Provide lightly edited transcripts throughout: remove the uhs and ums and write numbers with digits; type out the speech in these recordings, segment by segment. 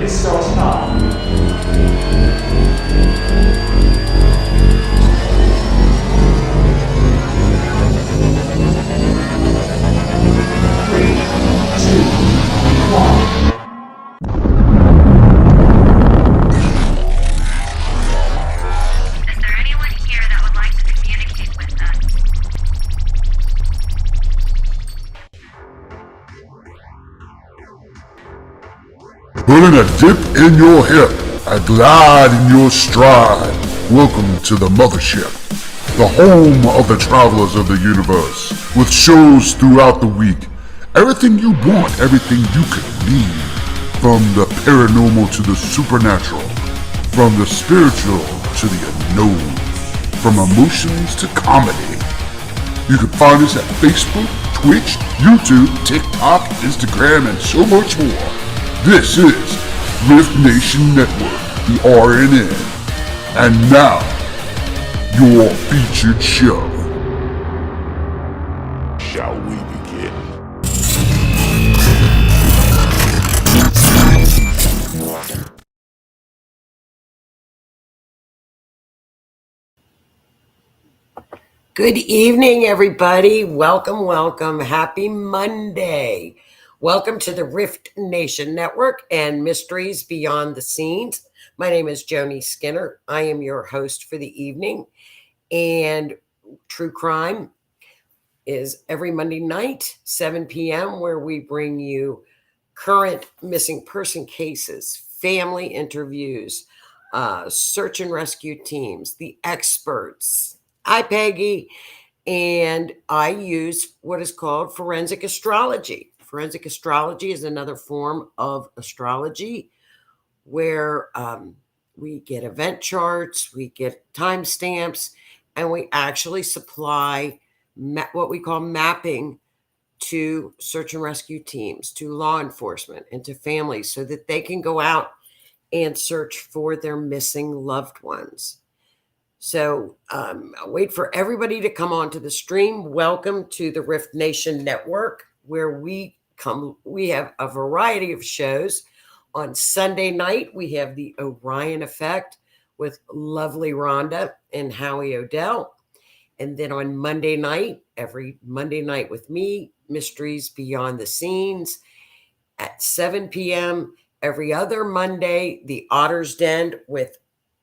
Activity starts now. Putting a dip in your hip, a glide in your stride. Welcome to the mothership, the home of the travelers of the universe, with shows throughout the week. Everything you want, everything you could need. From the paranormal to the supernatural, from the spiritual to the unknown, from emotions to comedy. You can find us at Facebook, Twitch, YouTube, TikTok, Instagram, and so much more. This is Rift Nation Network, the RNN. And now, your featured show. Shall we begin? Good evening, everybody. Welcome, welcome. Happy Monday. Welcome to the Rift Nation Network and Mysteries Beyond the Scenes. My name is Joni Skinner. I am your host for the evening. And True Crime is every Monday night, 7 p.m., where we bring you current missing person cases, family interviews, search and rescue teams, the experts. Hi, Peggy. And I use what is called forensic astrology. Forensic astrology is another form of astrology where we get event charts, we get timestamps, and we actually supply what we call mapping to search and rescue teams, to law enforcement, and to families so that they can go out and search for their missing loved ones. So I'll wait for everybody to come onto the stream. Welcome to the Rift Nation Network, where we have a variety of shows. On Sunday night, we have the Orion Effect with lovely Rhonda and Howie O'Dell. And then on Monday night, every Monday night with me, Mysteries Beyond the Scenes at 7 p.m. Every other Monday, the Otter's Den with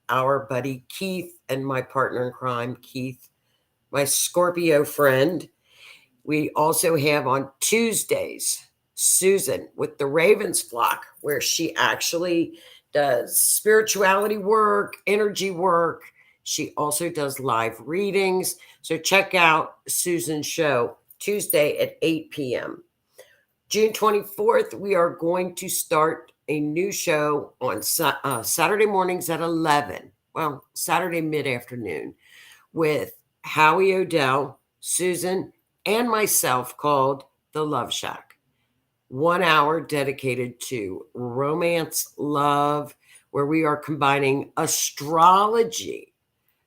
our buddy Keith and my partner in crime, Keith, my Scorpio friend. We also have on Tuesdays, Susan with the Ravens Flock, where she actually does spirituality work, energy work. She also does live readings. So check out Susan's show Tuesday at 8 p.m. June 24th, we are going to start a new show on Saturday mornings at 11. Well, Saturday mid-afternoon with Howie O'Dell, Susan, and myself called The Love Shack. 1 hour dedicated to romance, love, where we are combining astrology,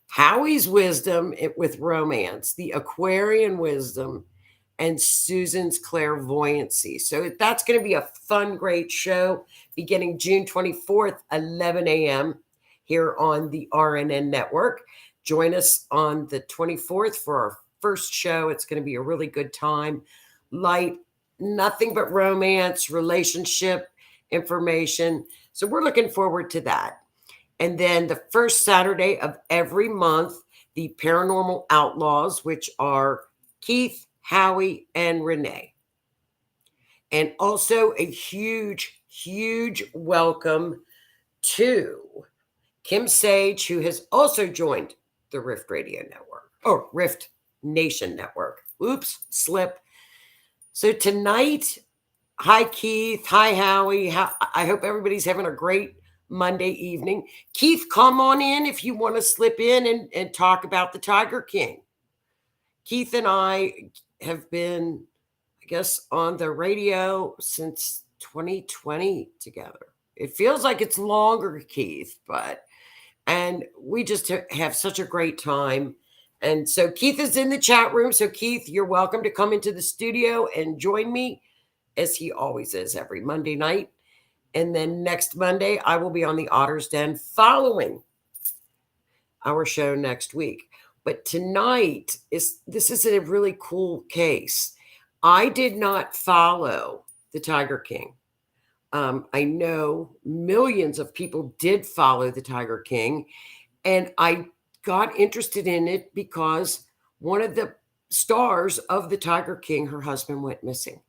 Howie's wisdom with romance, the Aquarian wisdom, and Susan's clairvoyancy. So that's going to be a fun, great show beginning June 24th, 11 a.m. here on the RNN Network. Join us on the 24th for our first show. It's going to be a really good time. Light, nothing but romance, relationship information. So we're looking forward to that. And then the first Saturday of every month, the Paranormal Outlaws, which are Keith, Howie, and Renee. And also a huge, huge welcome to Kim Sage, who has also joined the Rift Radio Network, or Rift Nation Network. Oops, slip. So tonight, hi, Keith. Hi, Howie. I hope everybody's having a great Monday evening. Keith, come on in if you want to slip in and talk about the Tiger King. Keith and I have been, I guess, on the radio since 2020 together. It feels like it's longer, Keith, and we just have such a great time. And so Keith is in the chat room. So Keith, you're welcome to come into the studio and join me, as he always is every Monday night. And then next Monday, I will be on the Otter's Den following our show next week. But tonight this is a really cool case. I did not follow the Tiger King. I know millions of people did follow the Tiger King, and I got interested in it because one of the stars of the Tiger King, her husband, went missing.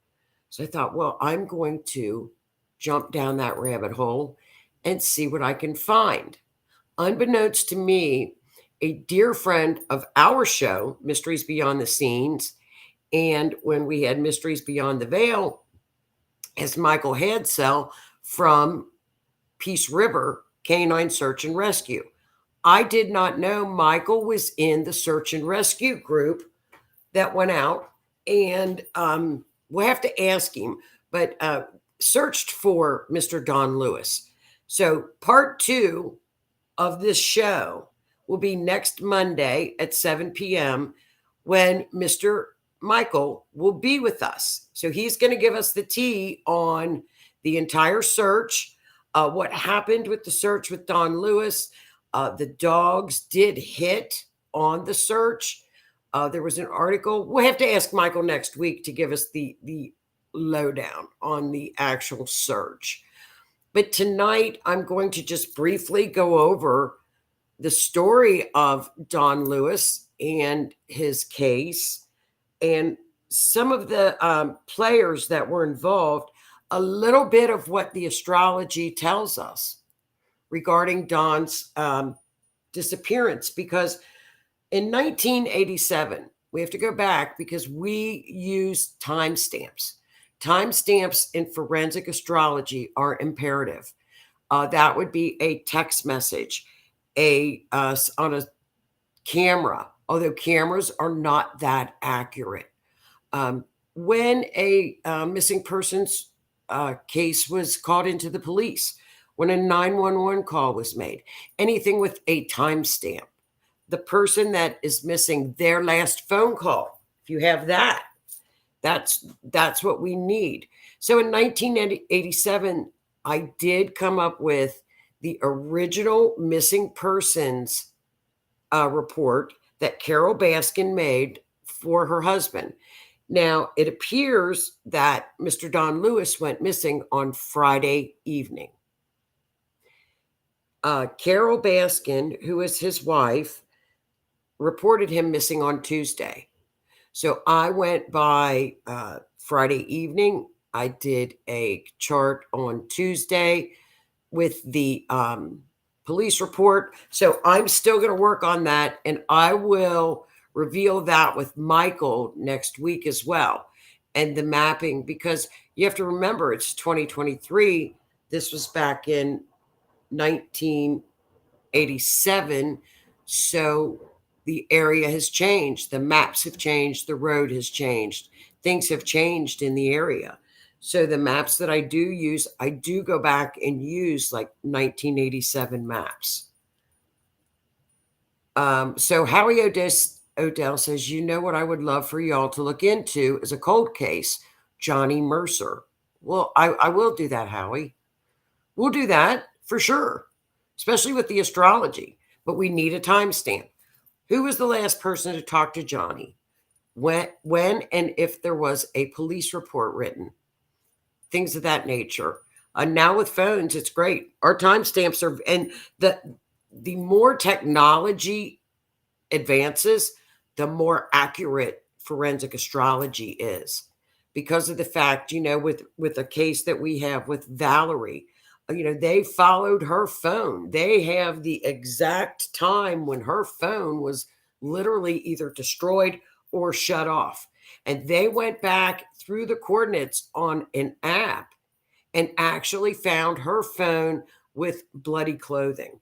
So I thought, well, I'm going to jump down that rabbit hole and see what I can find. Unbeknownst to me, a dear friend of our show, Mysteries Beyond the Scenes, and when we had Mysteries Beyond the Veil, is Michael Hadsell from Peace River Canine Search and Rescue. I did not know Michael was in the search and rescue group that went out, and we'll have to ask him, but searched for Mr. Don Lewis. So part 2 of this show will be next Monday at 7 p.m. when Mr. Michael will be with us. So he's going to give us the tea on the entire search, what happened with the search with Don Lewis. The dogs did hit on the search. There was an article. We'll have to ask Michael next week to give us the lowdown on the actual search. But tonight, I'm going to just briefly go over the story of Don Lewis and his case and some of the players that were involved, a little bit of what the astrology tells us regarding Don's disappearance. Because in 1987, we have to go back because we use timestamps. Timestamps in forensic astrology are imperative. That would be a text message, on a camera, although cameras are not that accurate. When a missing persons case was called into the police, when a 911 call was made, anything with a timestamp, the person that is missing, their last phone call, if you have that, that's what we need. So in 1987, I did come up with the original missing persons report that Carol Baskin made for her husband. Now, it appears that Mr. Don Lewis went missing on Friday evening. Carol Baskin, who is his wife, reported him missing on Tuesday. So I went by Friday evening. I did a chart on Tuesday with the police report. So I'm still going to work on that, and I will reveal that with Michael next week as well. And the mapping, because you have to remember it's 2023. This was back in 1987. So the area has changed. The maps have changed. The road has changed. Things have changed in the area. So the maps that I do use, I do go back and use like 1987 maps. So Howie Odell says, you know what I would love for y'all to look into is a cold case, Johnny Mercer. Well, I will do that, Howie. We'll do that for sure, especially with the astrology. But we need a timestamp. Who was the last person to talk to Johnny? When and if there was a police report written? Things of that nature. Now with phones, it's great. Our timestamps are, and the more technology advances, the more accurate forensic astrology is, because of the fact, with a case that we have with Valerie, they followed her phone. They have the exact time when her phone was literally either destroyed or shut off. And they went back through the coordinates on an app and actually found her phone with bloody clothing.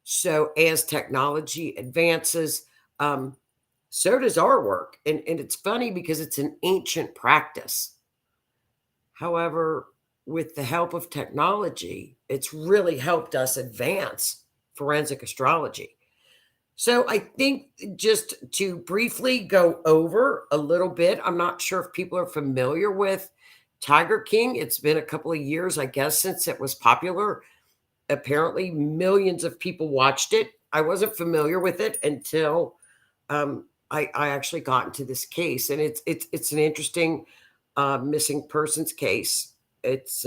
So as technology advances, so does our work. And it's funny because it's an ancient practice. However, with the help of technology, it's really helped us advance forensic astrology. So I think just to briefly go over a little bit, I'm not sure if people are familiar with Tiger King, it's been a couple of years, I guess, since it was popular. Apparently, millions of people watched it. I wasn't familiar with it until I actually got into this case, and it's an interesting missing persons case. It's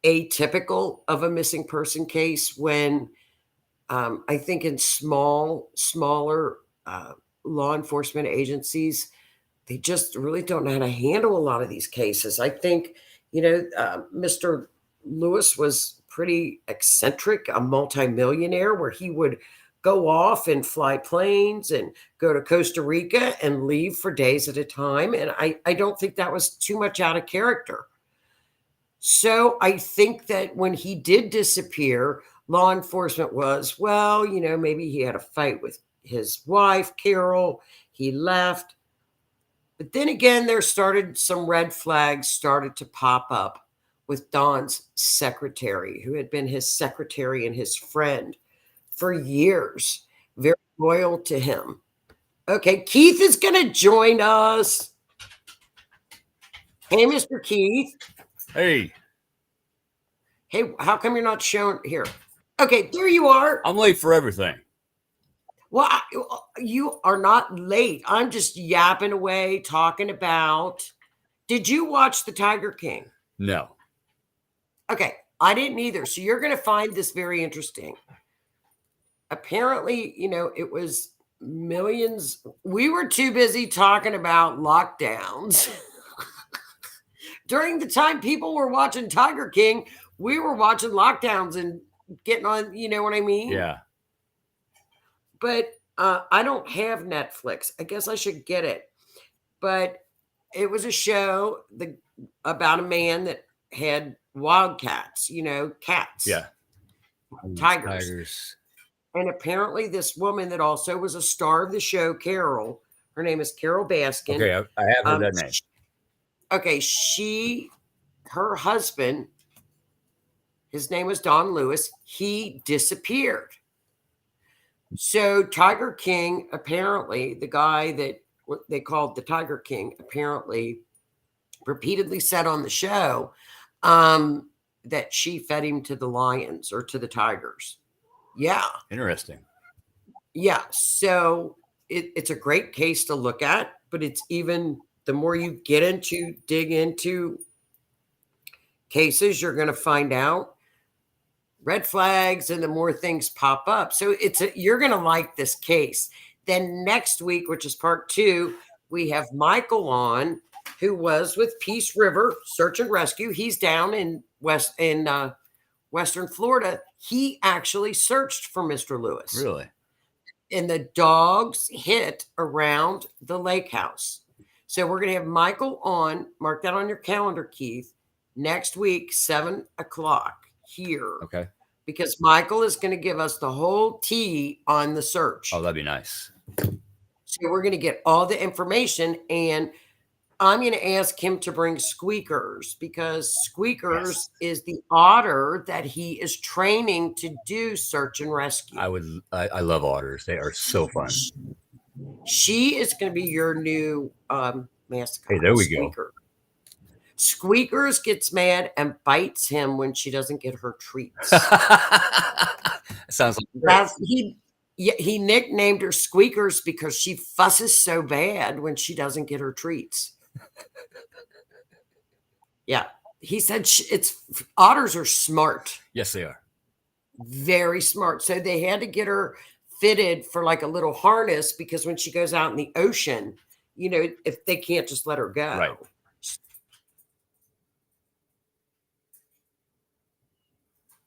atypical of a missing person case when I think in smaller law enforcement agencies, they just really don't know how to handle a lot of these cases. I think, Mr. Lewis was pretty eccentric, a multimillionaire where he would go off and fly planes and go to Costa Rica and leave for days at a time. And I don't think that was too much out of character. So I think that when he did disappear, law enforcement was, well, maybe he had a fight with his wife, Carol. He left. But then again, some red flags started to pop up with Don's secretary, who had been his secretary and his friend for years, very loyal to him. Okay, Keith is going to join us. Hey, Mr. Keith. Hey, Hey, how come you're not shown here? Okay, there you are. I'm late for everything. Well, you are not late. I'm just yapping away, talking about. Did you watch The Tiger King? No. Okay, I didn't either. So you're going to find this very interesting. Apparently, it was millions. We were too busy talking about lockdowns. During the time people were watching Tiger King, we were watching lockdowns and getting on, you know what I mean? Yeah. But I don't have Netflix. I guess I should get it. But it was a show about a man that had wildcats, cats. Yeah. Tigers. And apparently this woman that also was a star of the show, Carol, her name is Carol Baskin. Okay, I have heard that name. Okay, her husband, his name was Don Lewis, he disappeared. So Tiger King, apparently, the guy that what they called the Tiger King, apparently repeatedly said on the show that she fed him to the lions or to the tigers. Yeah. Interesting. Yeah. So it's a great case to look at, but it's even the more you dig into cases, you're going to find out red flags and the more things pop up. So you're going to like this case. Then next week, which is part 2, we have Michael on, who was with Peace River Search and Rescue. He's down in Western Florida. He actually searched for Mr. Lewis. Really? And the dogs hit around the lake house. So we're going to have Michael on. Mark that on your calendar, Keith. Next week, 7:00 here. Okay. Because Michael is going to give us the whole tea on the search. Oh, that'd be nice. So we're going to get all the information, and I'm going to ask him to bring Squeakers, because Squeakers is the otter that he is training to do search and rescue. I love otters. They are so fun. She is going to be your new mascot. Hey, there we Squeaker. Squeakers gets mad and bites him when she doesn't get her treats. Sounds like he nicknamed her Squeakers because she fusses so bad when she doesn't get her treats. Yeah, he said otters are smart. Yes, they are. Very smart. So they had to get her fitted for like a little harness, because when she goes out in the ocean, if they can't just let her go. Right.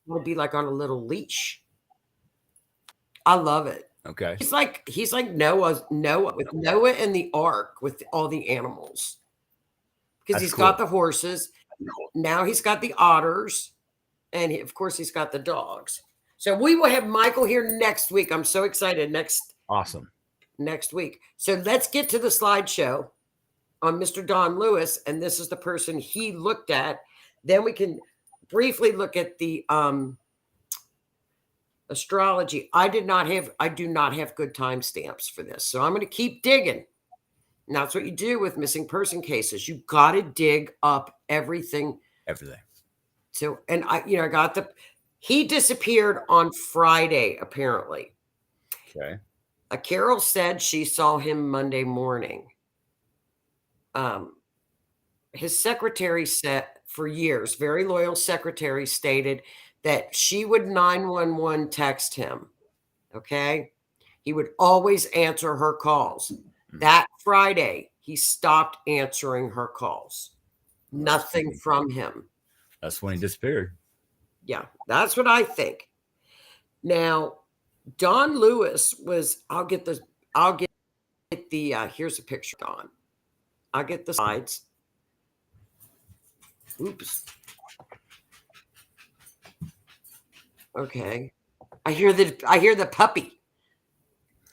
It'll be like on a little leash. I love it. Okay. He's like Noah with Noah and the ark with all the animals. Because he's got the horses. Now he's got the otters. And of course he's got the dogs. So we will have Michael here next week. I'm so excited. Awesome. Next week. So let's get to the slideshow on Mr. Don Lewis. And this is the person he looked at. Then we can briefly look at the astrology. I do not have good timestamps for this, so I'm going to keep digging. And that's what you do with missing person cases. You got to dig up everything. Everything. So, and I got he disappeared on Friday, apparently. Okay. Carol said she saw him Monday morning. His secretary said for years, very loyal secretary, stated that she would 911 text him. Okay. He would always answer her calls. That Friday, he stopped answering her calls. Nothing from him. That's when he disappeared. Yeah, that's what I think. Now, Don Lewis was, I'll get the, here's a picture, Don. I'll get the slides. Oops. Okay. I hear the puppy.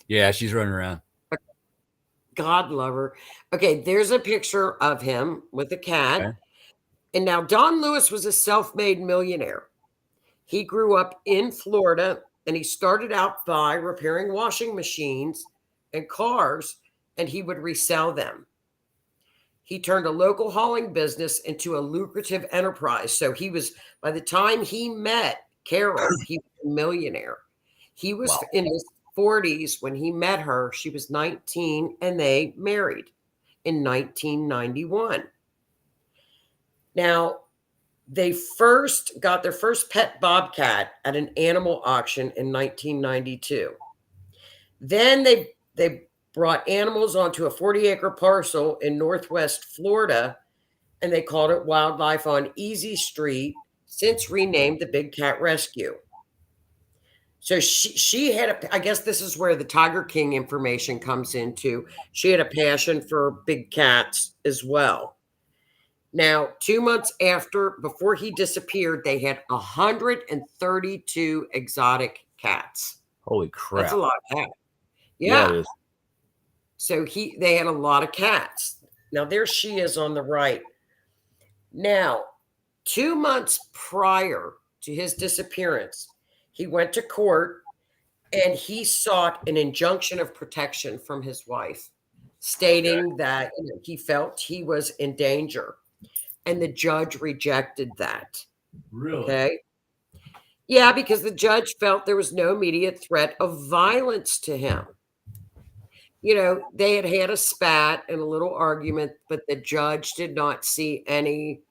Yeah, she's running around. God love her. Okay, there's a picture of him with a cat. Okay. And now Don Lewis was a self-made millionaire. He grew up in Florida, and he started out by repairing washing machines and cars, and he would resell them. He turned a local hauling business into a lucrative enterprise. So he was, by the time he met Carol, he was a millionaire. He was in his 40s when he met her. She was 19, and they married in 1991. Now, they first got their first pet bobcat at an animal auction in 1992. Then they brought animals onto a 40-acre parcel in Northwest Florida, and they called it Wildlife on Easy Street, since renamed the Big Cat Rescue. So she had I guess this is where the Tiger King information comes into. She had a passion for big cats as well. Now, 2 months before he disappeared, they had 132 exotic cats. Holy crap. That's a lot of cats. Yeah. It is. So they had a lot of cats. Now, there she is on the right. Now, 2 months prior to his disappearance, he went to court and he sought an injunction of protection from his wife, stating that he felt he was in danger. And the judge rejected that. Really? Okay. Yeah, because the judge felt there was no immediate threat of violence to him. They had a spat and a little argument, but the judge did not see any,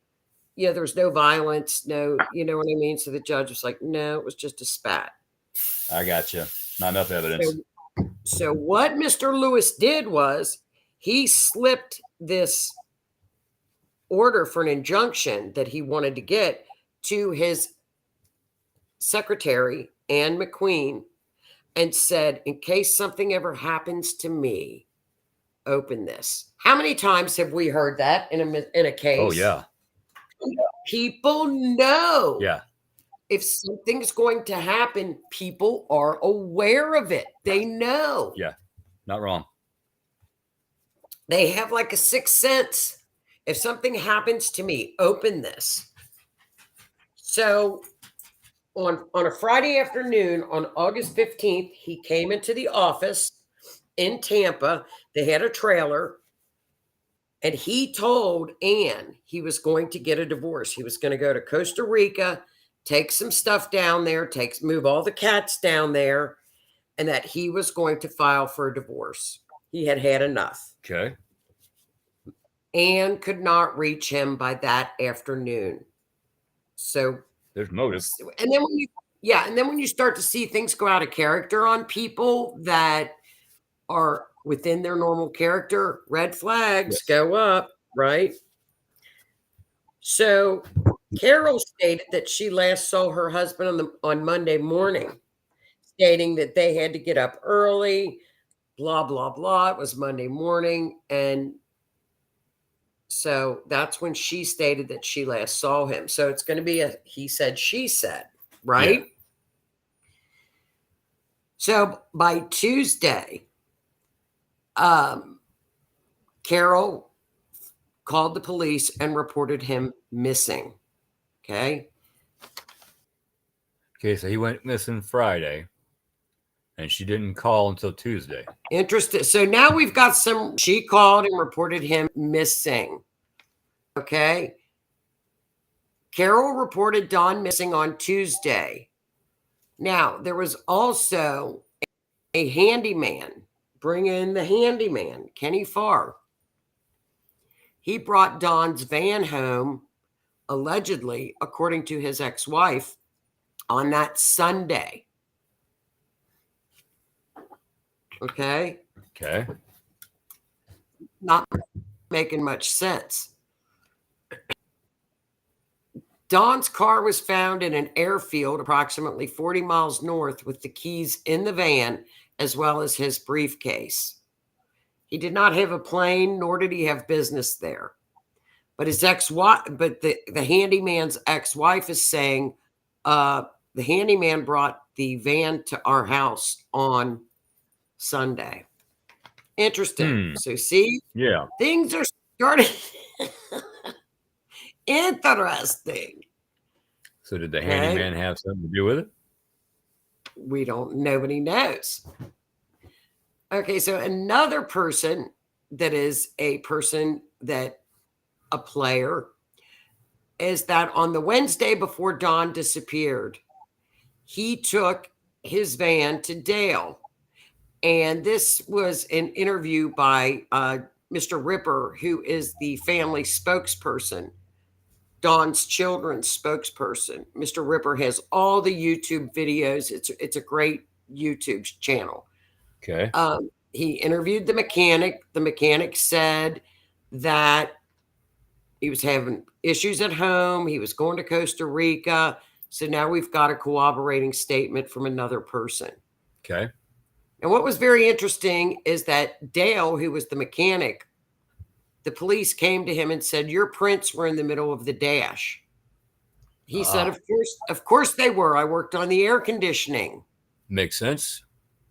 there was no violence, no, you know what I mean? So the judge was like, no, it was just a spat. I got you. Not enough evidence. So what Mr. Lewis did was he slipped this order for an injunction that he wanted to get to his secretary, Anne McQueen, and said, in case something ever happens to me, open this. How many times have we heard that in a case? Oh, yeah. People know. Yeah. If something's going to happen, people are aware of it. They know. Yeah. Not wrong. They have like a sixth sense. If something happens to me, open this. So on a Friday afternoon, on August 15th, he came into the office in Tampa. They had a trailer. And he told Anne he was going to get a divorce. He was going to go to Costa Rica, take some stuff down there, move all the cats down there, and that he was going to file for a divorce. He had had enough. Okay. Anne could not reach him by that afternoon. So there's motive. And then when you start to see things go out of character on people that are within their normal character, red flags go up, right? So Carol stated that she last saw her husband on Monday morning, stating that they had to get up early, blah, blah, blah. It was Monday morning. And so that's when she stated that she last saw him. So it's going to be a he said, she said, right? Yeah. So by Tuesday, Carol called the police and reported him missing. Okay. Okay, so he went missing Friday. And she didn't call until Tuesday. Interesting. So now we've got she called and reported him missing. Okay. Carol reported Don missing on Tuesday. Now, there was also a handyman. Bring in the handyman, Kenny Farr. He brought Don's van home, allegedly, according to his ex-wife, on that Sunday. Okay? Okay. Not making much sense. Don's car was found in an airfield approximately 40 miles north with the keys in the van, as well as his briefcase. He did not have a plane, nor did he have business there. But the handyman's ex-wife is saying the handyman brought the van to our house on Sunday. Interesting. So see, yeah, things are starting interesting. So did the handyman have something to do with it? Nobody knows. Okay, so another person that is a player, is that on the Wednesday before Don disappeared, he took his van to Dale. And this was an interview by Mr. Ripper, who is the family spokesperson, Don's children's spokesperson. Mr. Ripper has all the YouTube videos. It's a great YouTube channel. Okay. He interviewed the mechanic. The mechanic said that he was having issues at home. He was going to Costa Rica. So now we've got a corroborating statement from another person. Okay. And what was very interesting is that Dale, who was the mechanic, the police came to him and said, your prints were in the middle of the dash. He said, of course they were. I worked on the air conditioning. Makes sense.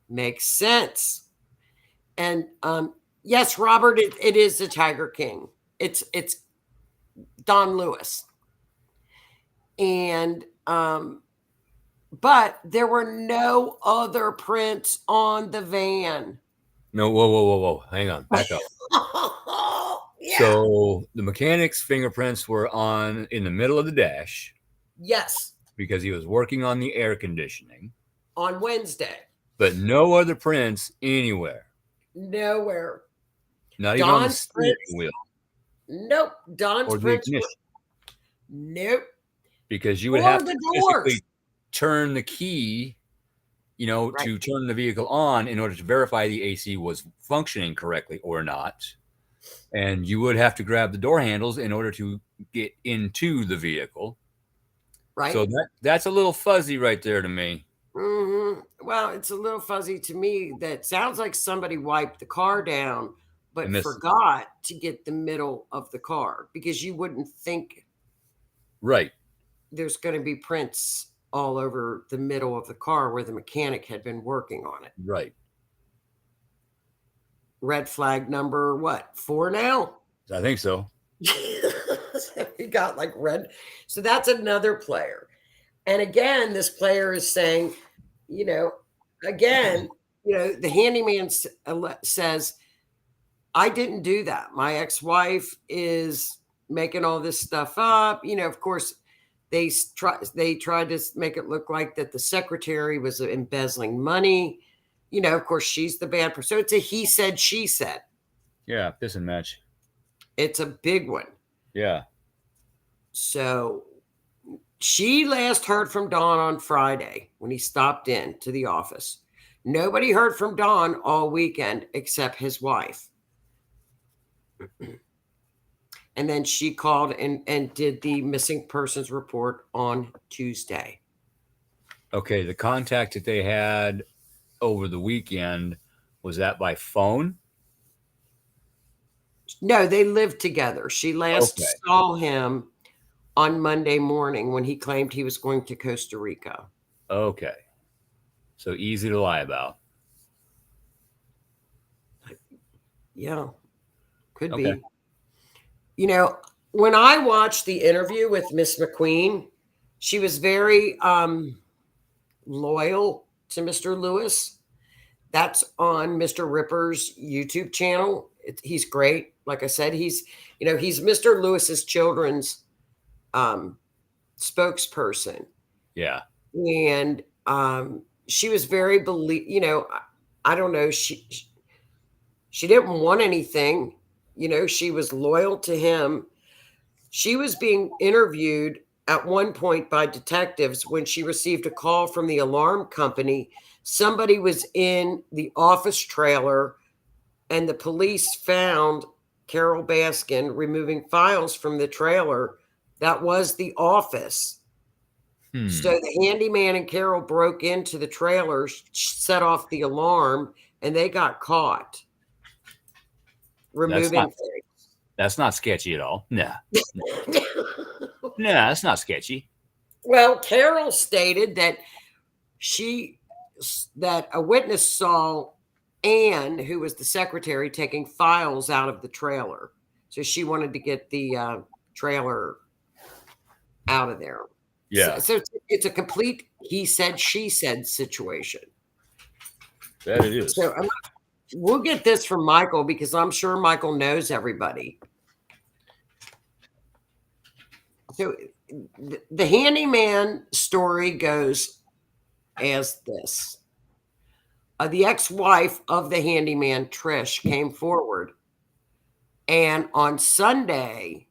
Makes sense. And yes, Robert, it is the Tiger King. It's Don Lewis. And but there were no other prints on the van. No, whoa. Hang on. Back up. Yeah. So the mechanic's fingerprints were in the middle of the dash. Yes. Because he was working on the air conditioning. On Wednesday. But no other prints anywhere. Nowhere. Not even on the steering wheel. Nope. Don's prints were. Nope. Because you would have to physically turn the key, to turn the vehicle on in order to verify the AC was functioning correctly or not. And you would have to grab the door handles in order to get into the vehicle. Right. So that's a little fuzzy right there to me. Mm-hmm. Well, it's a little fuzzy to me. That sounds like somebody wiped the car down, but forgot to get the middle of the car, because you wouldn't think. Right. There's going to be prints all over the middle of the car where the mechanic had been working on it. Right. Red flag number 4 now? I think so. He got like red. So that's another player. And again, this player is saying, the handyman says, I didn't do that. My ex-wife is making all this stuff up. Of course, they tried to make it look like that the secretary was embezzling money. Of course, she's the bad person. So it's a he said, she said. Yeah, piss and match. It's a big one. Yeah. So she last heard from Don on Friday when he stopped in to the office. Nobody heard from Don all weekend except his wife. And then she called and did the missing persons report on Tuesday. Okay, the contact that they had over the weekend, was that by phone? No, they lived together. She last saw him on Monday morning when he claimed he was going to Costa Rica. Okay. So easy to lie about. Yeah, could be. When I watched the interview with Miss McQueen, she was very loyal to Mr. Lewis. That's on Mr. Ripper's YouTube channel. He's great. Like I said, he's Mr. Lewis's children's spokesperson. Yeah. And she was very I don't know. She didn't want anything. She was loyal to him. She was being interviewed at one point by detectives when she received a call from the alarm company. Somebody was in the office trailer, and the police found Carol Baskin removing files from the trailer. That was the office. So the handyman and Carol broke into the trailer, set off the alarm, and they got caught removing things. That's not sketchy at all. No. No, that's not sketchy. Well, Carol stated that a witness saw Anne, who was the secretary, taking files out of the trailer. So she wanted to get the trailer out of there. Yeah. So it's a complete he said, she said situation. That it is. So we'll get this from Michael, because I'm sure Michael knows everybody. So the handyman story goes as this. The ex-wife of the handyman, Trish, came forward. And on Sunday,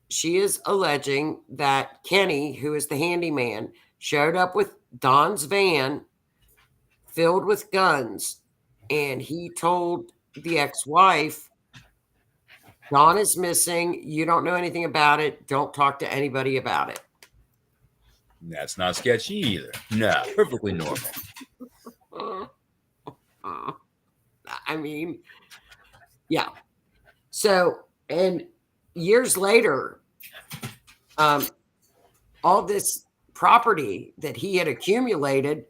she is alleging that Kenny, who is the handyman, showed up with Don's van filled with guns. And he told the ex-wife, Don is missing. You don't know anything about it. Don't talk to anybody about it. That's not sketchy either. No, perfectly normal. I mean, yeah. So, and years later, all this property that he had accumulated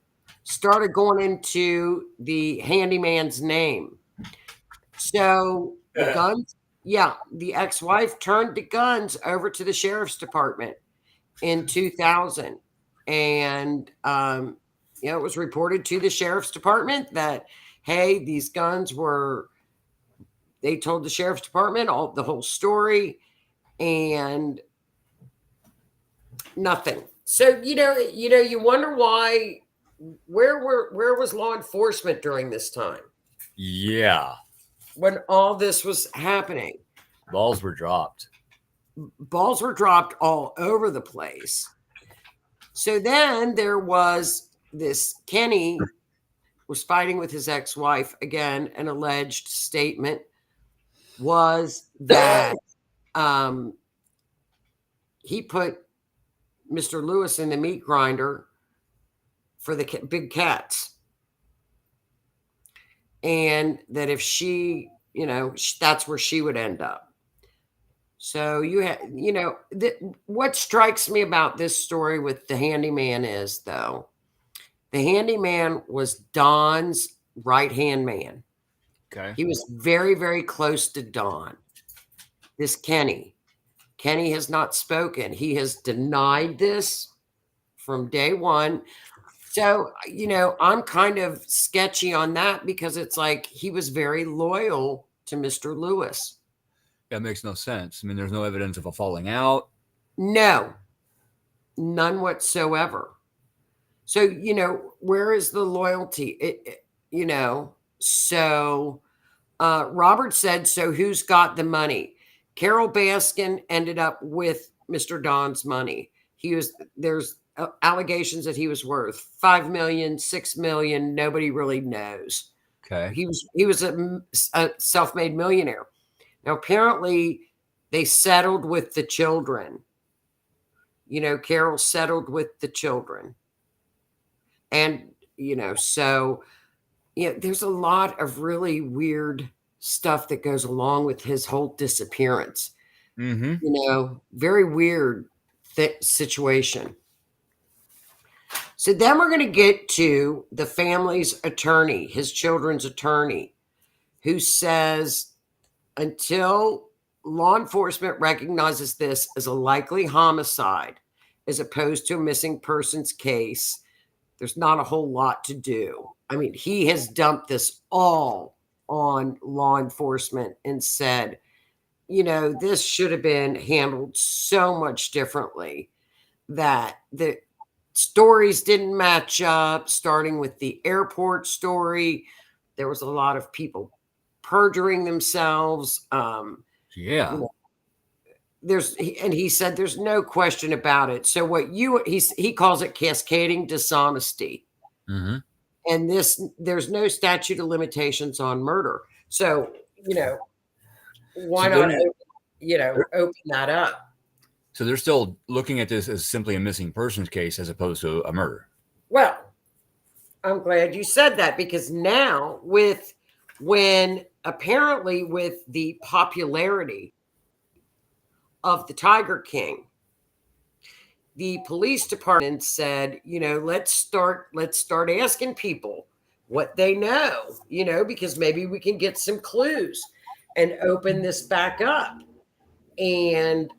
started going into the handyman's name. So the guns, the ex-wife turned the guns over to the sheriff's department in 2000. And, it was reported to the sheriff's department that, hey, these guns they told the sheriff's department the whole story, and nothing. So, you wonder why, where was law enforcement during this time? Yeah. When all this was happening. Balls were dropped all over the place. So then there was this Kenny was fighting with his ex-wife again. An alleged statement was that he put Mr. Lewis in the meat grinder for the big cats. And that if she, that's where she would end up. So what strikes me about this story with the handyman is, though, the handyman was Don's right-hand man. Okay. He was very, very close to Don. This Kenny has not spoken. He has denied this from day one. So, I'm kind of sketchy on that, because it's like he was very loyal to Mr. Lewis. That makes no sense. I mean, there's no evidence of a falling out. No, none whatsoever. So, where is the loyalty? So Robert said, so who's got the money? Carol Baskin ended up with Mr. Don's money. There's allegations that he was worth $5 million, $6 million. Nobody really knows. Okay. He was a self-made millionaire. Now, apparently they settled with the children. Carol settled with the children. And, so, there's a lot of really weird stuff that goes along with his whole disappearance. Mm-hmm. Very weird situation. So then we're going to get to the family's attorney, his children's attorney, who says until law enforcement recognizes this as a likely homicide, as opposed to a missing persons case, There's not a whole lot to do. I mean, he has dumped this all on law enforcement and said, this should have been handled so much differently, that the stories didn't match up, starting with the airport story. There was a lot of people perjuring themselves. He said there's no question about it. So he calls it cascading dishonesty. Mm-hmm. And there's no statute of limitations on murder. So, why not, open that up? So they're still looking at this as simply a missing persons case as opposed to a murder. Well, I'm glad you said that, because now apparently with the popularity of the Tiger King, the police department said, let's start asking people what they know, because maybe we can get some clues and open this back up. And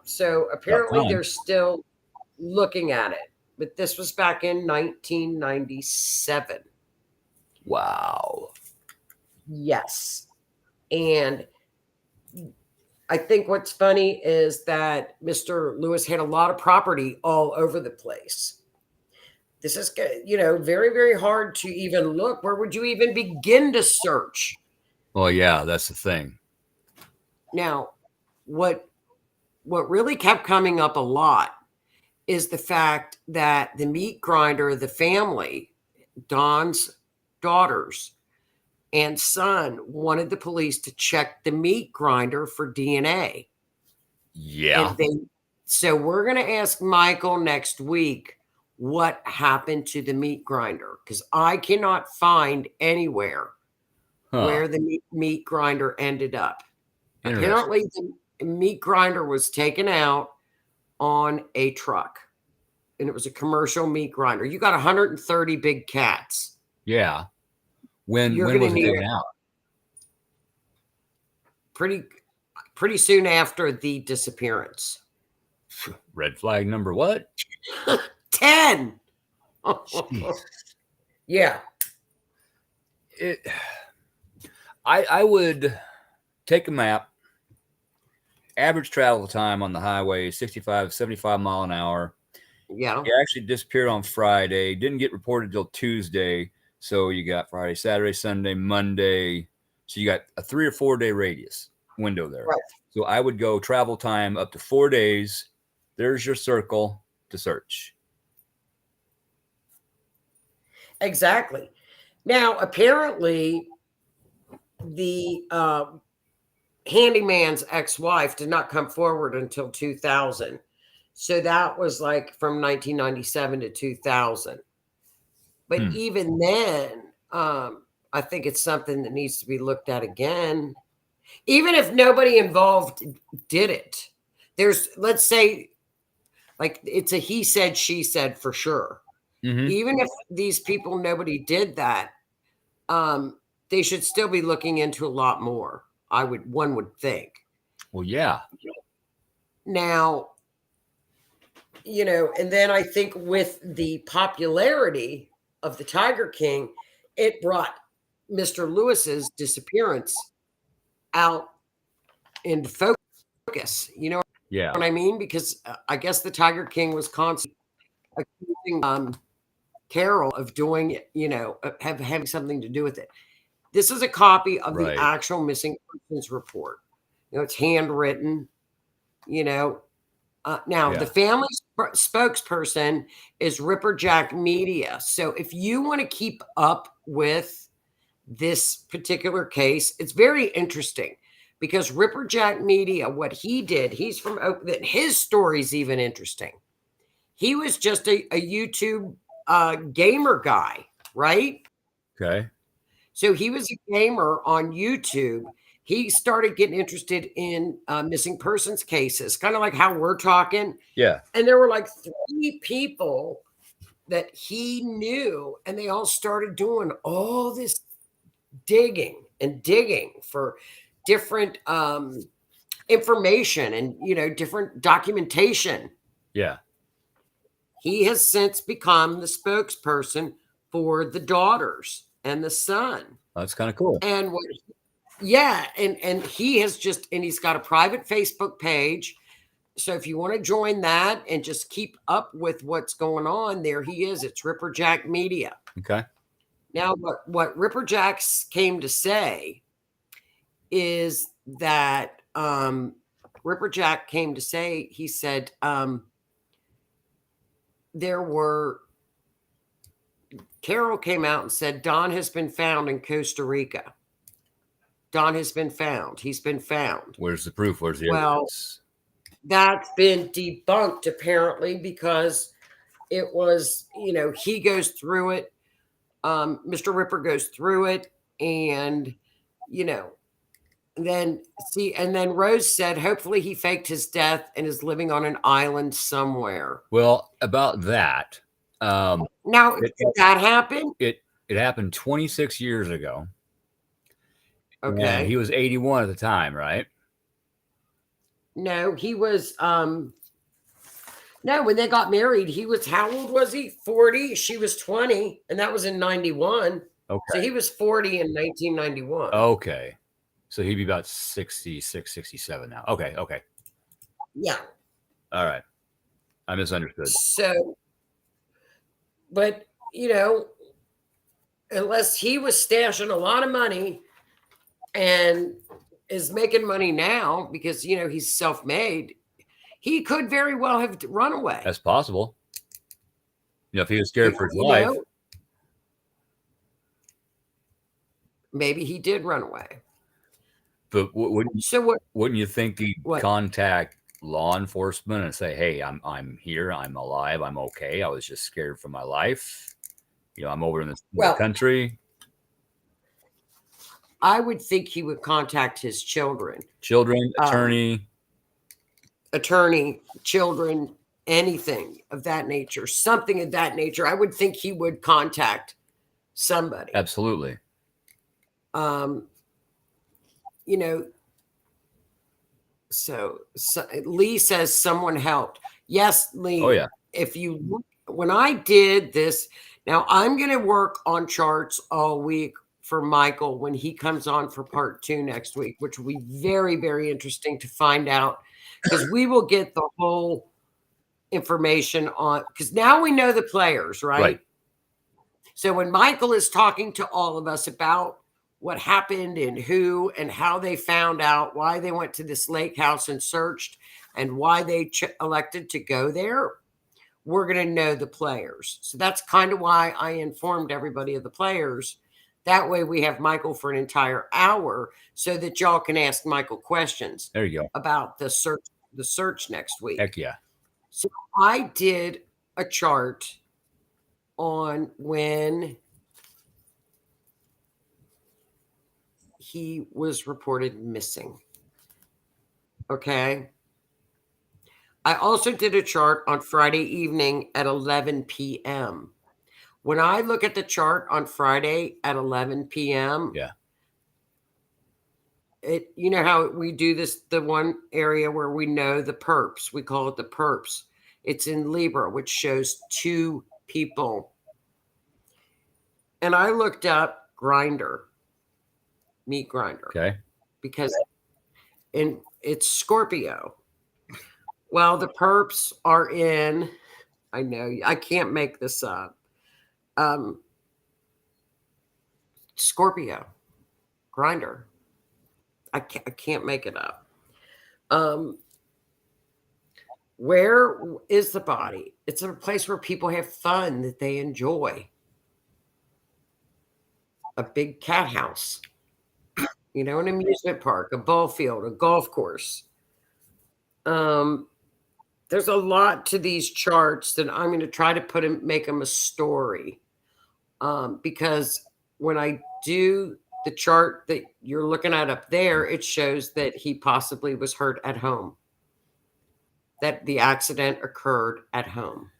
so apparently they're still looking at it, but this was back in 1997. Wow. Yes. And I think what's funny is that Mr. Lewis had a lot of property all over the place. This is, very, very hard to even look. Where would you even begin to search? Well, yeah, that's the thing. Now, what really kept coming up a lot is the fact that the meat grinder, the family, Don's daughters and son, wanted the police to check the meat grinder for DNA. Yeah. So we're going to ask Michael next week what happened to the meat grinder, because I cannot find anywhere where the meat grinder ended up. Apparently, the meat grinder was taken out on a truck, and it was a commercial meat grinder. You got 130 big cats. Yeah. When was it taken out? Pretty soon after the disappearance. Red flag number what? 10. Yeah. I would take a map. Average travel time on the highway, 65, 75 mile an hour. Yeah. He actually disappeared on Friday. Didn't get reported till Tuesday. So you got Friday, Saturday, Sunday, Monday. So you got a 3 or 4 day radius window there. Right. So I would go travel time up to 4 days. There's your circle to search. Exactly. Now, apparently, the handyman's ex-wife did not come forward until 2000. So that was like from 1997 to 2000. But even then, I think it's something that needs to be looked at again. Even if nobody involved did it. Let's say, like, it's a he said, she said for sure. Mm-hmm. Even if these people, nobody did that, they should still be looking into a lot more. One would think. Well, yeah. Now, and then I think with the popularity of the Tiger King, it brought Mr. Lewis's disappearance out into focus. You know what I mean? Because I guess the Tiger King was constantly accusing Carol of doing it, having something to do with it. This is a copy of the actual missing persons report. It's handwritten, Now, the family spokesperson is Ripperjack Media. So if you want to keep up with this particular case, it's very interesting, because Ripperjack Media, what he did, he's from Oakland. His story's even interesting. He was just a YouTube gamer guy, right? Okay. So he was a gamer on YouTube. He started getting interested in missing persons cases, kind of like how we're talking. Yeah. And there were like 3 people that he knew, and they all started doing all this digging for different information and, different documentation. Yeah. he has since become the spokesperson for the daughters and the son. That's kind of cool. And and he has and he's got a private Facebook page. So if you want to join that and just keep up with what's going on, there he is. It's Ripperjack Media. Okay. Now, what Ripperjack came to say is that Ripperjack came to say, he said, Carol came out and said, Don has been found in Costa Rica. Don has been found. He's been found. Where's the proof? Where's the evidence? That's been debunked apparently because it was, he goes through it. Mr. Ripper goes through it and, then Rose said, hopefully he faked his death and is living on an island somewhere. Well, about that. Now, did that happen? It happened 26 years ago. Okay. And he was 81 at the time, right? No, he was, when they got married, he was, how old was he? 40. She was 20, and that was in 91. Okay. So he was 40 in 1991. Okay. So he'd be about 66, 67 now. Okay. Yeah. All right. I misunderstood. So, but, unless he was stashing a lot of money and is making money now because, he's self-made, he could very well have run away. That's possible. If he was scared for his life. Maybe he did run away. But wouldn't you think he'd contact law enforcement and say, hey, I'm here, I'm alive, I'm okay. I was just scared for my life. I'm over in this country. I would think he would contact his children. Attorney, children, anything of that nature, something of that nature. I would think he would contact somebody. Absolutely. So Lee says someone helped. Yes, Lee. Oh, yeah. If you look, when I did this, now I'm going to work on charts all week for Michael when he comes on for part 2 next week, which will be very, very interesting to find out because we will get the whole information on, because now we know the players, right? So when Michael is talking to all of us about what happened and who and how they found out, why they went to this lake house and searched and why they elected to go there, we're going to know the players. So that's kind of why I informed everybody of the players. That way we have Michael for an entire hour so that y'all can ask Michael questions. There you go. About the search next week. Heck yeah. So I did a chart on when he was reported missing. Okay. I also did a chart on Friday evening at 11 p.m. When I look at the chart on Friday at 11 p.m. Yeah. You know how we do this, the one area where we know the perps, we call it the perps. It's in Libra, which shows 2 people. And I looked up Grinder, meat grinder. Okay. Because it's Scorpio. Well, the perps are in, I know, I can't make this up. Scorpio, Grinder. I can't make it up. Where is the body? It's a place where people have fun that they enjoy. A big cat house, an amusement park, a ball field, a golf course. There's a lot to these charts that I'm going to try to make them a story. Because when I do the chart that you're looking at up there, it shows that he possibly was hurt at home. That the accident occurred at home.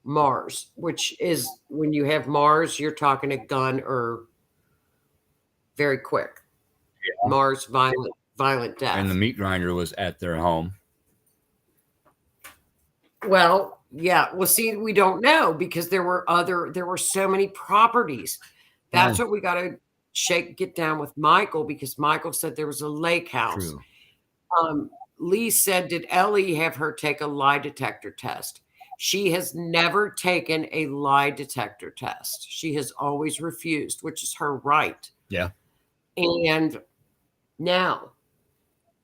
Mars, which is when you have Mars, you're talking a gun or very quick. Yeah. Mars, violent death. And the meat grinder was at their home. Well, Yeah. Well, see, we don't know because there were so many properties. That's what we got to get down with Michael, because Michael said there was a lake house. True. Lee said, did Ellie have her take a lie detector test? She has never taken a lie detector test. She has always refused, which is her right. Yeah. And now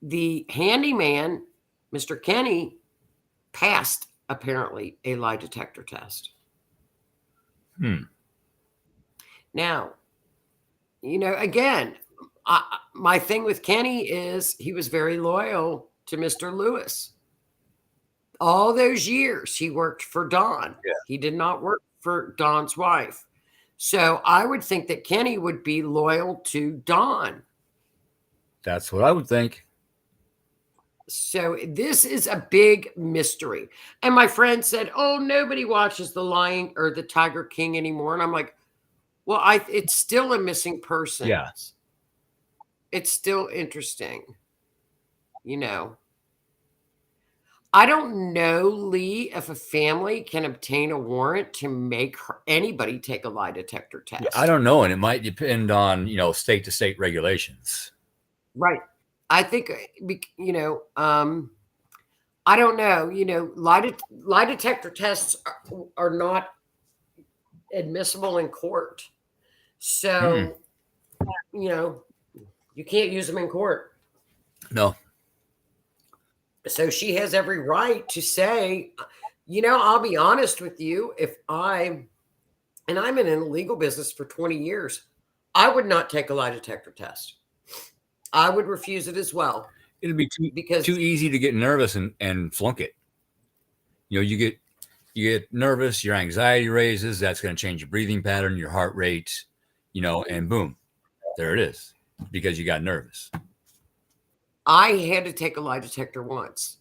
the handyman, Mr. Kenny, passed apparently a lie detector test. Now, again, my thing with Kenny is he was very loyal to Mr. Lewis. All those years he worked for Dawn. Yeah. He did not work for Dawn's wife. So I would think that Kenny would be loyal to Dawn. That's what I would think. So this is a big mystery. And my friend said, oh, nobody watches The Lion or The Tiger King anymore. And I'm like, well, it's still a missing person. Yeah. It's still interesting. I don't know, Lee, if a family can obtain a warrant to make anybody take a lie detector test. Yeah, I don't know. And it might depend on, state to state regulations. Right. I think, I don't know, lie detector tests are not admissible in court. So, you can't use them in court. No. So she has every right to say, I'll be honest with you, I'm in the legal business for 20 years, I would not take a lie detector test. I would refuse it as well. It'd be too easy to get nervous and flunk it. You get nervous, your anxiety raises, that's going to change your breathing pattern, your heart rate, and boom, there it is, because you got nervous. I had to take a lie detector once.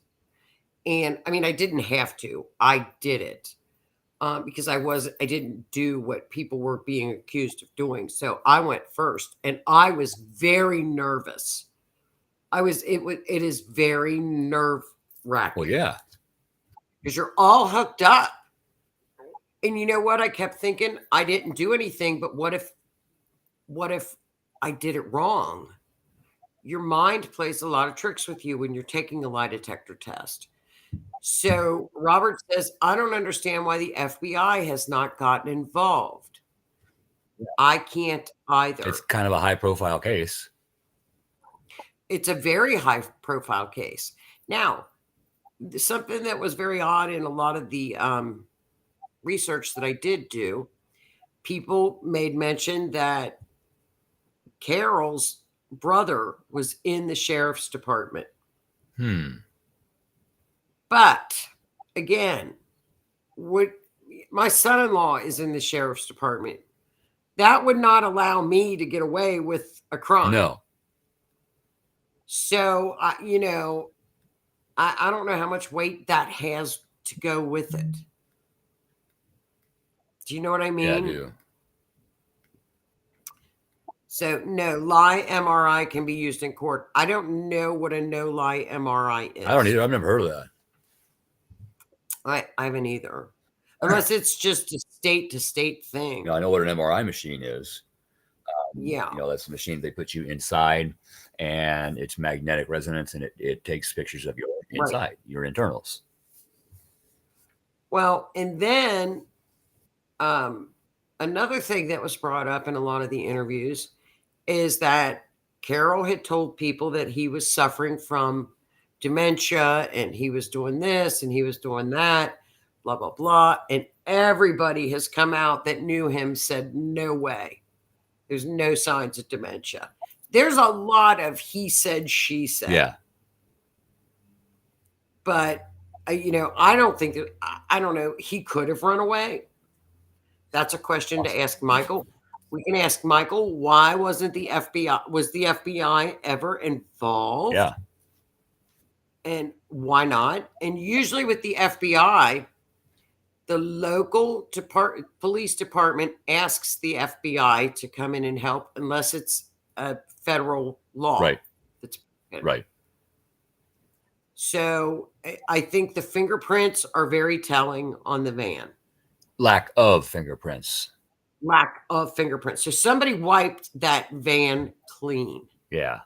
And I didn't have to. I did it because I didn't do what people were being accused of doing. So I went first, and I was very nervous. It is very nerve-wracking. Well, yeah. Because you're all hooked up. And you know what? I kept thinking, I didn't do anything, but what if I did it wrong? Your mind plays a lot of tricks with you when you're taking a lie detector test. So Robert says, I don't understand why the FBI has not gotten involved. I can't either. It's kind of a high profile case. It's a very high profile case. Now, something that was very odd in a lot of the research that I did do, people made mention that Carol's brother was in the sheriff's department. But again, my son-in-law is in the sheriff's department. That would not allow me to get away with a crime. No. So, I don't know how much weight that has to go with it. Do you know what I mean? Yeah, I do. So, no, lie MRI can be used in court. I don't know what a no-lie MRI is. I don't either. I've never heard of that. I haven't either. Unless it's just a state-to-state thing. I know what an MRI machine is. Yeah. That's the machine they put you inside, and it's magnetic resonance, and it takes pictures of your inside, your internals. Well, and then another thing that was brought up in a lot of the interviews is that Carol had told people that he was suffering from dementia, and he was doing this and he was doing that, blah, blah, blah. And everybody has come out that knew him said, no way. There's no signs of dementia. There's a lot of he said, she said. Yeah. But, I don't think that, I don't know. He could have run away. That's a question to ask Michael. We can ask Michael, why wasn't the FBI ever involved? Yeah. And why not? And usually with the FBI, the local police department asks the FBI to come in and help unless it's a federal law. Right. That's right. So I think the fingerprints are very telling on the van. Lack of fingerprints. Lack of fingerprints. So somebody wiped that van clean. Yeah.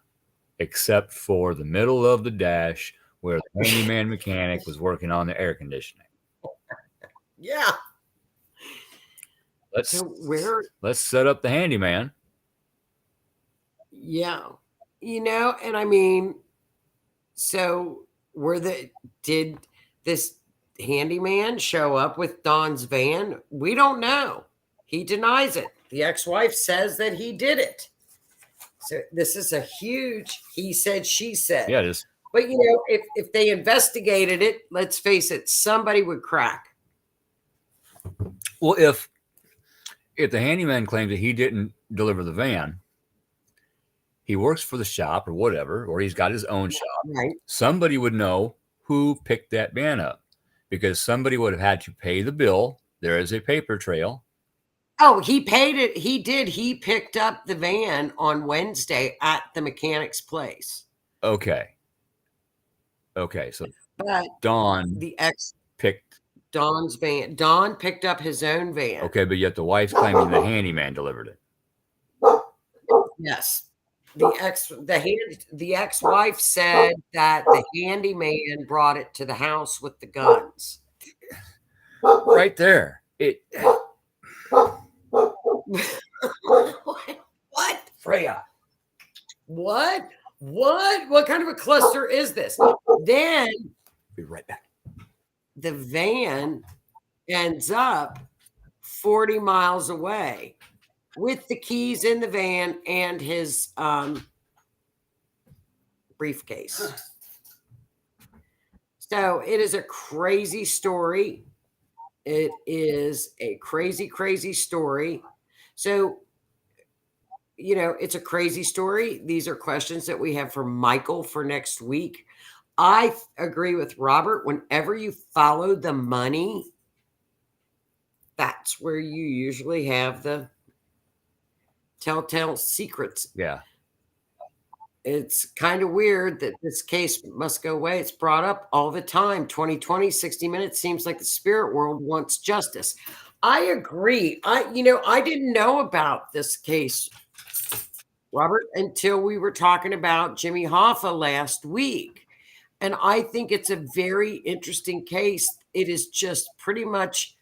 Except for the middle of the dash where the handyman mechanic was working on the air conditioning. Yeah. Let's set up the handyman. Yeah. And I mean, so did this handyman show up with Don's van? We don't know. He denies it. The ex-wife says that he did it. So this is a huge he said, she said. Yeah, it is. But if they investigated it, let's face it, somebody would crack. Well, if the handyman claims that he didn't deliver the van, he works for the shop or whatever, or he's got his own shop. Right. Somebody would know who picked that van up because somebody would have had to pay the bill. There is a paper trail. Oh, he paid it. He did. He picked up the van on Wednesday at the mechanic's place. Okay. So but Don picked Don's van. Don picked up his own van. Okay, but yet the wife's claiming the handyman delivered it. Yes. The ex-wife said that the handyman brought it to the house with the guns. Right there. What? Freya. What kind of a cluster is this? Then be right back. The van ends up 40 miles away with the keys in the van and his briefcase. So it is a crazy story. It is a crazy, crazy story. So, it's a crazy story. These are questions that we have for Michael for next week. I agree with Robert. Whenever you follow the money, that's where you usually have the telltale secrets. Yeah. It's kind of weird that this case must go away. It's brought up all the time. 2020, 60 Minutes seems like the spirit world wants justice. I agree. I didn't know about this case, Robert, until we were talking about Jimmy Hoffa last week. And I think it's a very interesting case. It is just pretty much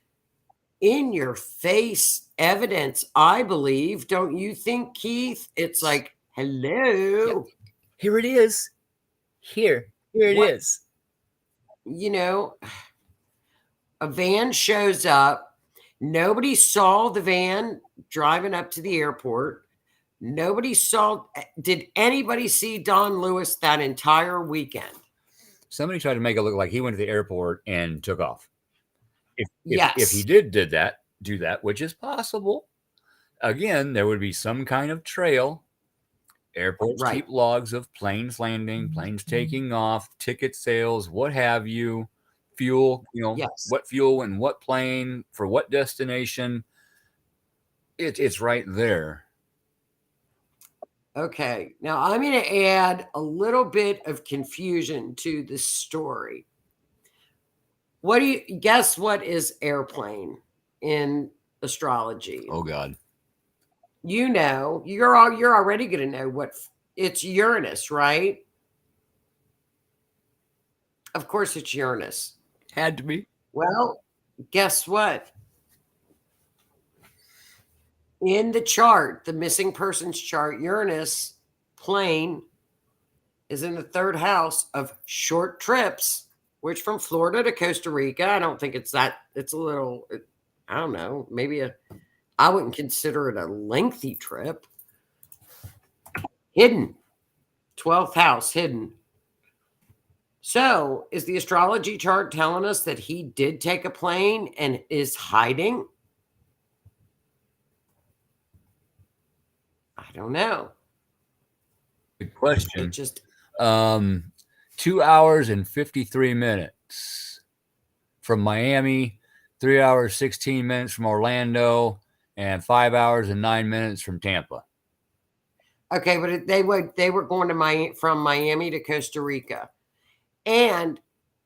in your face evidence, I believe. Don't you think, Keith? It's like, hello. Here it is. Here it is. A van shows up. Nobody saw the van driving up to the airport. Did anybody see Don Lewis that entire weekend? Somebody tried to make it look like he went to the airport and took off. If he do that, which is possible, again, there would be some kind of trail. Airports keep logs of planes landing, planes taking off, ticket sales, what have you, fuel, what fuel and what plane for what destination. It's right there. Okay, now I'm going to add a little bit of confusion to the story. What do you guess? What is airplane in astrology? Oh God! You're already going to know what it's. Uranus, right? Of course, it's Uranus. Had to be. Well, guess what? In the chart, the missing persons chart, Uranus plane is in the third house of short trips, which from Florida to Costa Rica, I don't think it's a little, I don't know, I wouldn't consider it a lengthy trip. Hidden, 12th house, hidden. So is the astrology chart telling us that he did take a plane and is hiding? I don't know. Good question. 2 hours and 53 minutes from Miami, 3 hours, 16 minutes from Orlando, and 5 hours and 9 minutes from Tampa. Okay, but they were going to from Miami to Costa Rica. And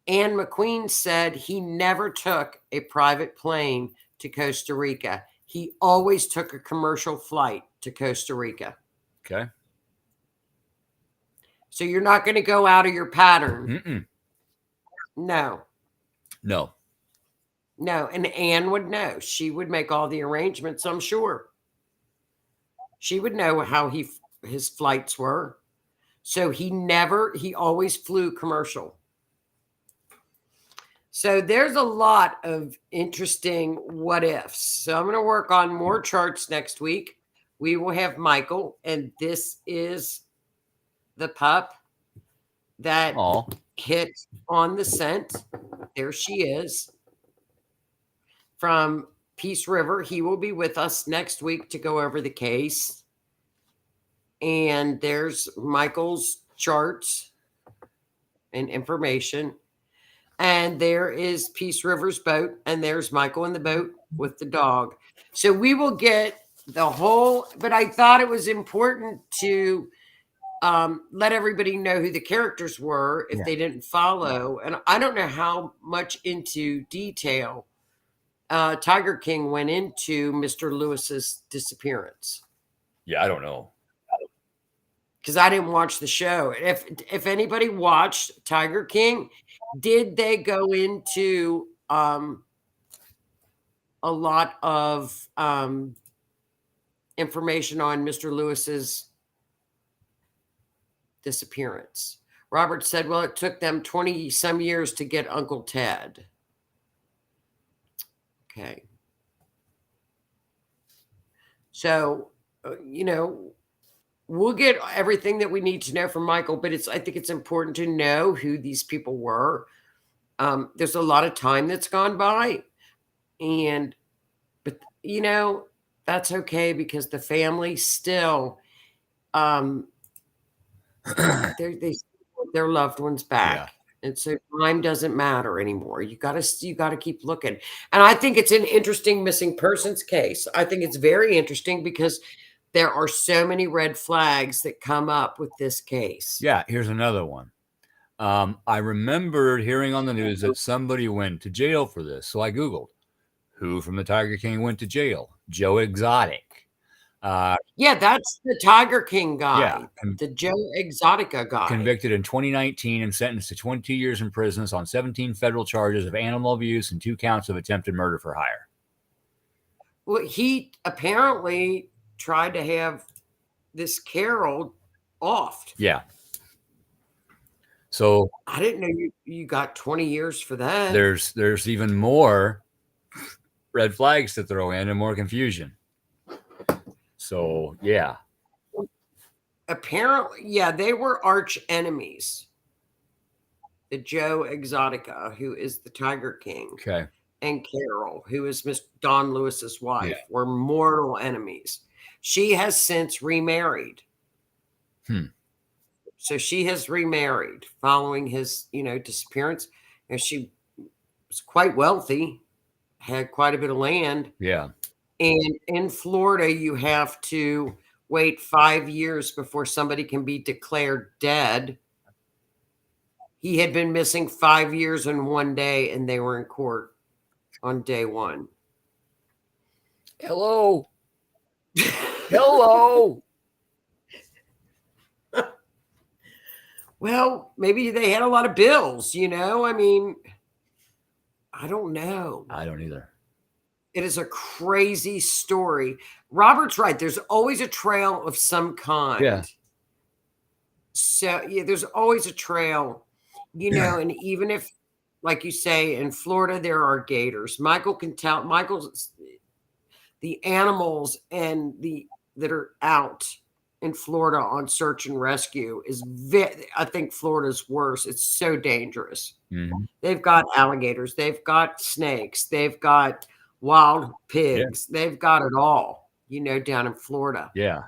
Ann McQueen said he never took a private plane to Costa Rica. He always took a commercial flight to Costa Rica. Okay. So you're not going to go out of your pattern. Mm-mm. No. No. No. And Anne would know. She would make all the arrangements, I'm sure. She would know how his flights were. So he always flew commercial. So there's a lot of interesting what ifs. So I'm going to work on more charts next week. We will have Michael, and this is the pup that hit on the scent. There she is. From Peace River. He will be with us next week to go over the case. And there's Michael's charts and information. And there is Peace River's boat. And there's Michael in the boat with the dog. So we will get the whole, but I thought it was important to let everybody know who the characters were if they didn't follow. And I don't know how much into detail Tiger King went into Mr. Lewis's disappearance. Yeah, I don't know. Because I didn't watch the show. If anybody watched Tiger King, did they go into a lot of information on Mr. Lewis's disappearance? Robert said, well, it took them 20 some years to get Uncle Ted. Okay. So, we'll get everything that we need to know from Michael, but I think it's important to know who these people were. There's a lot of time that's gone by, but that's okay because the family still, they want their loved ones back. Yeah. And so time doesn't matter anymore. You got to keep looking. And I think it's an interesting missing persons case. I think it's very interesting because there are so many red flags that come up with this case. Yeah, here's another one. I remembered hearing on the news that somebody went to jail for this. So I Googled who from the Tiger King went to jail. Joe Exotic. Yeah, that's the Tiger King guy. Yeah, the Joe Exotica guy. Convicted in 2019 and sentenced to 22 years in prison on 17 federal charges of animal abuse and 2 counts of attempted murder for hire. Well, he apparently tried to have this Carol offed. Yeah. So I didn't know you got 20 years for that. There's even more red flags to throw in and more confusion. So, yeah. Apparently, yeah, they were arch enemies. The Joe Exotica, who is the Tiger King. Okay. And Carol, who is Miss Don Lewis's wife, were mortal enemies. She has since remarried. So she has remarried following his, disappearance. And she was quite wealthy, had quite a bit of land. Yeah. And in Florida, you have to wait 5 years before somebody can be declared dead. He had been missing 5 years and 1 day, and they were in court on day 1. Hello. Hello. Well, maybe they had a lot of bills, I mean, I don't know. I don't either. It is a crazy story. Robert's right. There's always a trail of some kind. Yeah. So, there's always a trail, and even if, like you say, in Florida, there are gators. Michael can tell. The animals that are out in Florida on search and rescue I think Florida's worse. It's so dangerous. Mm-hmm. They've got alligators. They've got snakes. They've got wild pigs. Yeah. They've got it all, down in Florida. Yeah.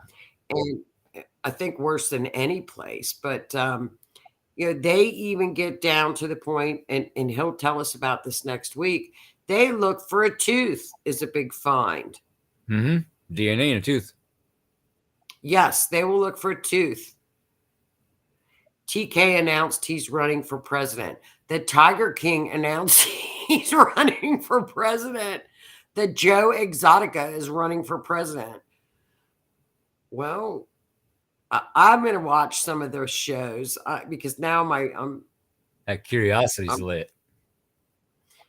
And I think worse than any place. But, they even get down to the point, and he'll tell us about this next week. They look for a tooth is a big find. Mm-hmm. DNA in a tooth. Yes, they will look for a tooth. TK announced he's running for president. The Tiger King announced he's running for president. The Joe Exotica is running for president. Well, I'm going to watch some of those shows because now that curiosity's lit.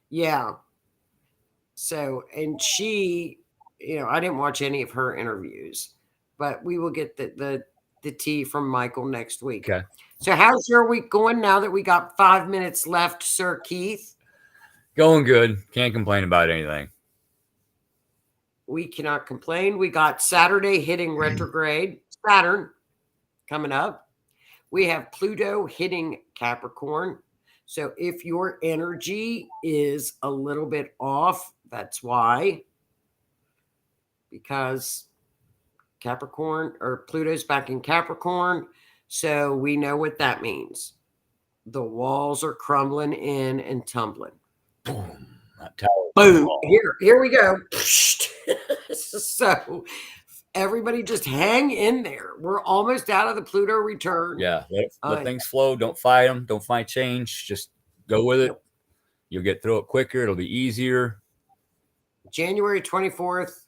Yeah. So, and she, I didn't watch any of her interviews, but we will get the tea from Michael next week. Okay. So how's your week going now that we got 5 minutes left, Sir Keith? Going good. Can't complain about anything. We cannot complain. We got Saturday hitting retrograde, Saturn coming up. We have Pluto hitting Capricorn. So if your energy is a little bit off, that's why. Because Capricorn or Pluto's back in Capricorn. So we know what that means. The walls are crumbling in and tumbling. Boom. Boom. Here we go. So everybody just hang in there. We're almost out of the Pluto return. Yeah. Let things flow. Don't fight them. Don't fight change. Just go with it. You'll get through it quicker. It'll be easier. January 24th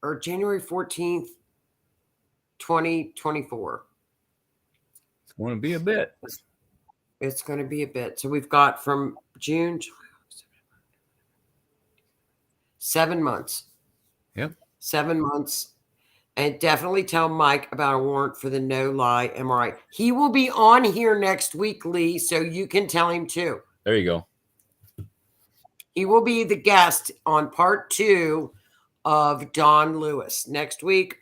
or January 14th, 2024. It's going to be a bit. It's going to be a bit. So we've got from June, 7 months. Yep. 7 months. And definitely tell Mike about a warrant for the no-lie MRI. He will be on here next week, Lee, so you can tell him too. There you go. He will be the guest on part 2 of Don Lewis. Next week,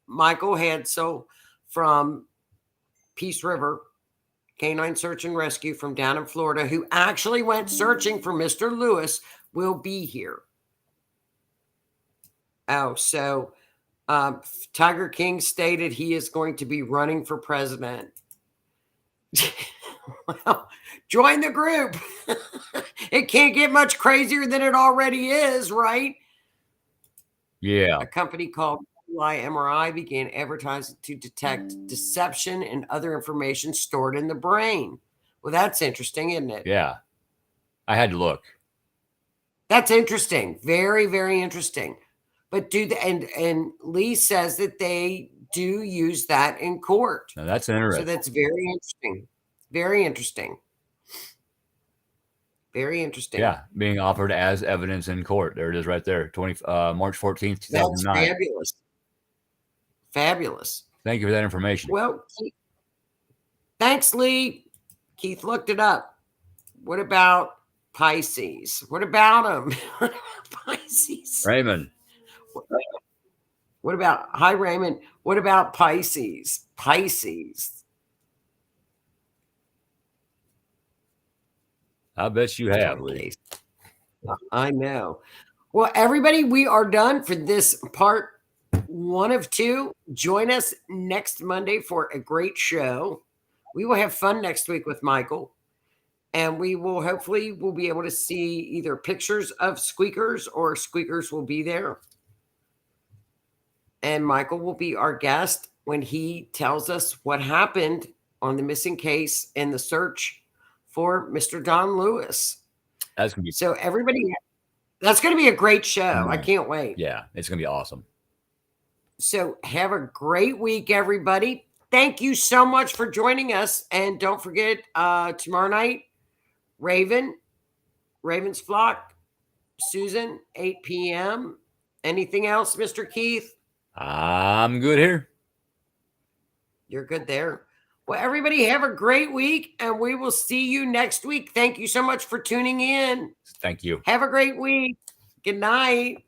Michael Hadsell from Peace River, Canine Search and Rescue from down in Florida, who actually went searching for Mr. Lewis, will be here. Oh, so Tiger King stated he is going to be running for president. Well, join the group. It can't get much crazier than it already is, right? Yeah. A company called MRI began advertising to detect deception and other information stored in the brain. Well, that's interesting, isn't it? Yeah. I had to look. That's interesting. Very, very interesting. But and Lee says that they do use that in court. Now that's interesting. So that's very interesting. Very interesting. Very interesting. Yeah, being offered as evidence in court. There it is right there. March 14th, 2009. That's fabulous. Fabulous. Thank you for that information. Well, thanks, Lee. Keith looked it up. What about Pisces? What about them? Pisces. Raymond. What about, hi, Raymond. What about Pisces? Pisces. I bet you have, Lee. I know. Well, everybody, we are done for this part 1 of 2. Join us next Monday for a great show. We will have fun next week with Michael. And we will hopefully we'll be able to see either pictures of squeakers or squeakers will be there. And Michael will be our guest when he tells us what happened on the missing case and the search for Mr. Don Lewis. That's gonna be so everybody. That's going to be a great show. I can't wait. Yeah, it's going to be awesome. So have a great week, everybody. Thank you so much for joining us. And don't forget, tomorrow night, Raven's Flock, Susan, 8 p.m. Anything else, Mr. Keith? I'm good here. You're good there. Well, everybody have a great week, and we will see you next week. Thank you so much for tuning in. Thank you. Have a great week. Good night.